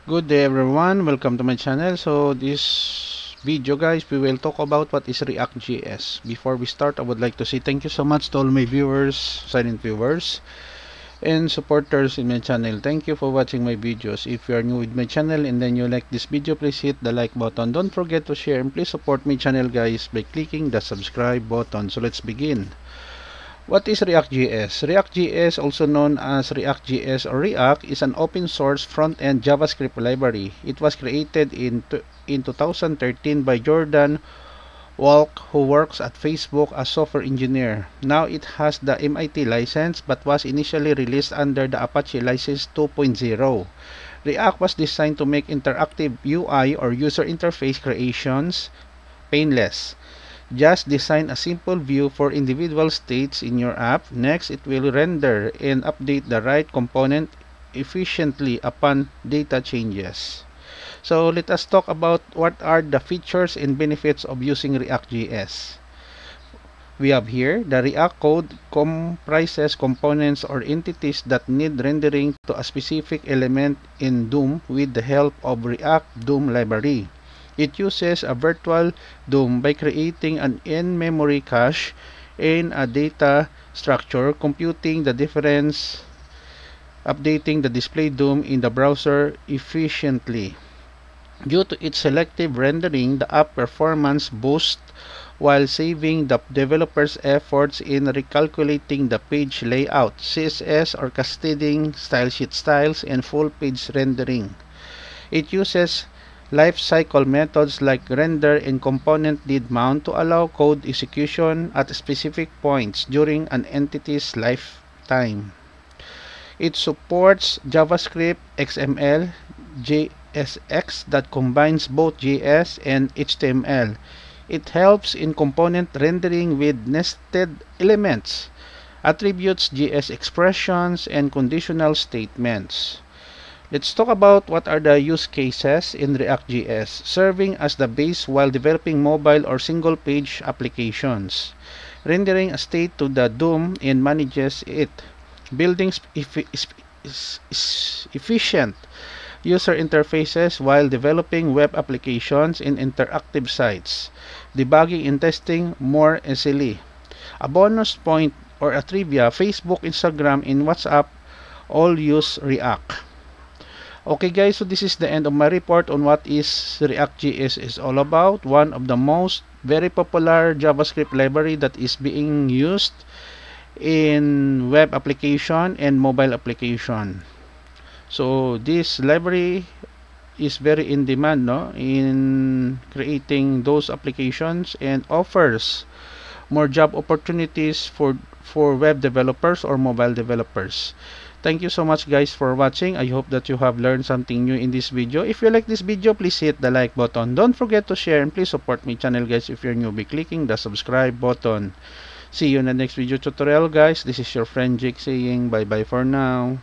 Good day everyone, welcome to my channel. So this video guys, we will talk about what is React.js. Before we start, I would like to say thank you so much to all my viewers, silent viewers, and supporters in my channel. Thank you for watching my videos. If you are new with my channel and then you like this video, please hit the like button. Don't forget to share and please support my channel guys by clicking the subscribe button. So let's begin. What is React.js? React.js, also known as React.js or React, is an open source front-end JavaScript library. It was created in 2013 by Jordan Walk, who works at Facebook as software engineer. Now it has the MIT license but was initially released under the Apache License 2.0. React was designed to make interactive UI or user interface creations painless. Just design a simple view for individual states in your app. Next, it will render and update the right component efficiently upon data changes. So let us talk about what are the features and benefits of using React.js. We have here the React code comprises components or entities that need rendering to a specific element in DOM with the help of React DOM library. It uses a virtual DOM by creating an in-memory cache and a data structure, computing the difference, updating the display DOM in the browser efficiently. Due to its selective rendering, the app performance boosts while saving the developer's efforts in recalculating the page layout, CSS or cascading style sheet styles, and full page rendering. It uses lifecycle methods like render and component did mount to allow code execution at specific points during an entity's lifetime. It supports JavaScript, XML, JSX that combines both JS and HTML. It helps in component rendering with nested elements, attributes, JS expressions, and conditional statements. Let's talk about what are the use cases in React.js, serving as the base while developing mobile or single-page applications. Rendering a state to the DOM and manages it. Building efficient user interfaces while developing web applications in interactive sites. Debugging and testing more easily. A bonus point or a trivia, Facebook, Instagram, and WhatsApp all use React. Okay guys, so this is the end of my report on what is React.js is all about. One of the most very popular JavaScript library that is being used in web application and mobile application. So this library is very in demand in creating those applications and offers more job opportunities for web developers or mobile developers. Thank you so much guys for watching. I hope that you have learned something new in this video. If you like this video, please hit the like button. Don't forget to share and please support my channel guys if you're new by clicking the subscribe button. See you in the next video tutorial guys. This is your friend Jake saying bye bye for now.